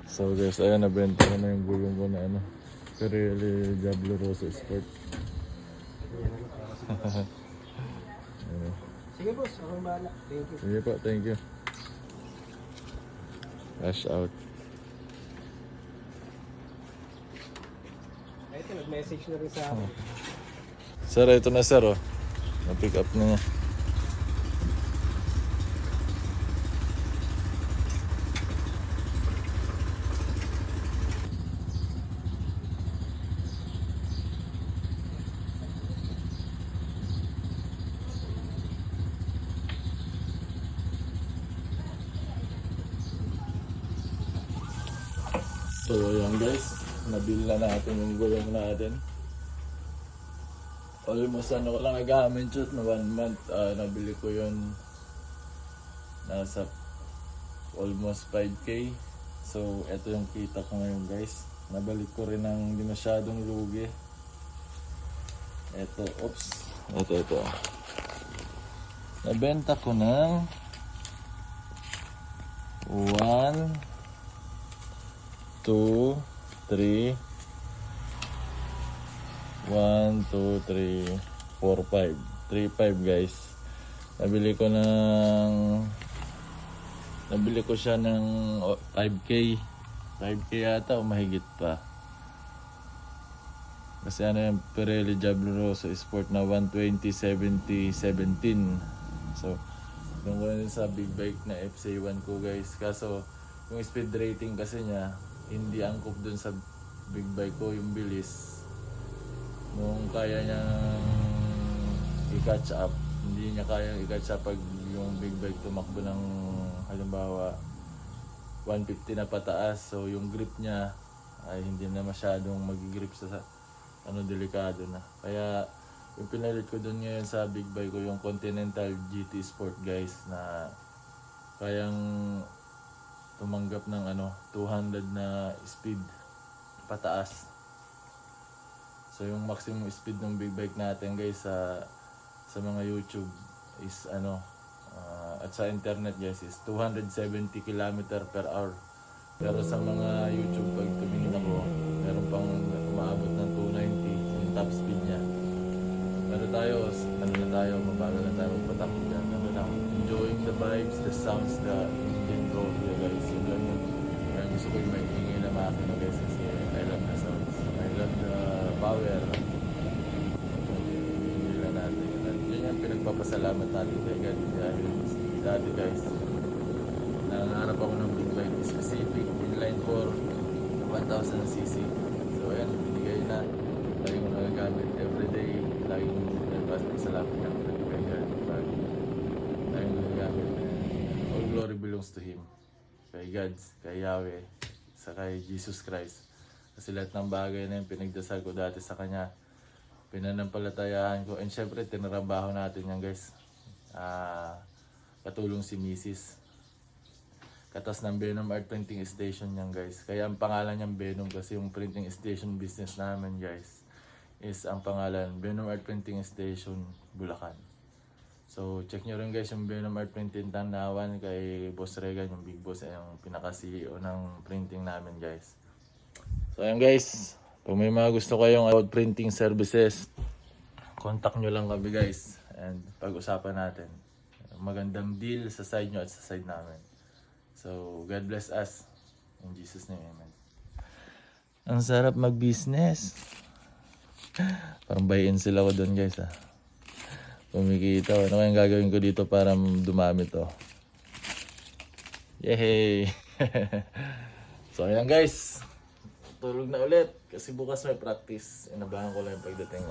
So guys, ayan, nabenta ko na yung gulong ko na ano, Pirelli Diablo Rosso Sport. Ayan. Sige boss, akong bahala. Thank you. Sige po, thank you. Cash out. Ito, nag-message na rin sa akin. Sir, ito na sir, oh. Na-pick up na niya. So ayan guys, nabili na natin yung gulong natin. Almost ano ko lang nagamit yun na 1 month. Nabili ko yun nasa almost 5K. So eto yung kita ko ngayon guys. Nabalik ko rin ng hindi masyadong lugi. Eto, oops. Ito. Nabenta ko ng 1, 2, 3, 1, 2, 3, 4, 5. 3, 5 guys. Nabili ko siya ng 5K. 5K yata o mahigit pa. Kasi ano yung Pirelli Diablo Rosso Sport na 120/70/17. So, yung ko sa big bike na FC1 ko guys. Kaso, yung speed rating kasi niya, hindi angkop dun sa big bike ko yung bilis. Nung kaya niyang i-catch up, hindi niya kayang i-catch up pag yung big bike tumakbo ng halimbawa 150 na pataas. So yung grip niya ay hindi na masyadong mag-grip sa ano, delikado na. Kaya yung pinalit ko dun ngayon sa big bike ko yung Continental GT Sport guys, na kayang tumanggap ng ano 200 na speed pataas. So yung maximum speed ng big bike natin guys sa mga YouTube is ano at sa internet guys is 270 km/h. Pero sa mga YouTube pag tumingin ako, meron pang umaabot ng 290 yung top speed niya. Pero tayo, ano na tayo, mabagal na tayo magpatakbo dyan. Ano lang, enjoying the vibes, the sounds, the engine roll here guys. Yung lang yun. Kaya gusto ko yung maingay na makina guys kasi I love the sounds. I love the power. Hindi lang natin. At yun yung pinagpapasalamat natin kay God. Dahil dati guys, nangangarap ako ng big bike specific inline 4 1000cc. So ayan, binigay na. Lagi ko nagagamit everyday. Lagi ko nagpapasalamat ng kay God. Lagi ko nagagamit. All glory belongs to Him. Kay God, kay Yahweh, sa kay Jesus Christ. Kasi lahat ng bagay na yung pinagdasal ko dati sa Kanya, pinanampalatayaan ko. And syempre, tinarabaho natin yan guys. Katulong si Mrs. Katas ng Venom Art Printing Station yan guys. Kaya ang pangalan niyang Venom kasi yung printing station business namin guys is ang pangalan Venom Art Printing Station Bulacan. So check nyo rin guys yung Venom Art Printing Tanawan kay Boss Regan, yung big boss ay yung pinaka-CEO ng printing namin guys. So ayan guys, kung may mga gusto kayong out printing services, contact nyo lang kami guys and pag-usapan natin. Magandang deal sa side nyo at sa side namin. So, God bless us. In Jesus' name, amen. Ang sarap mag-business. Parang buy-in sila ko doon guys ah. Kumikita. Ano kayang gagawin ko dito para dumami to? Yay! So, ayan guys. Tulog na ulit. Kasi bukas may practice. Inabahan ko lang yung pagdating.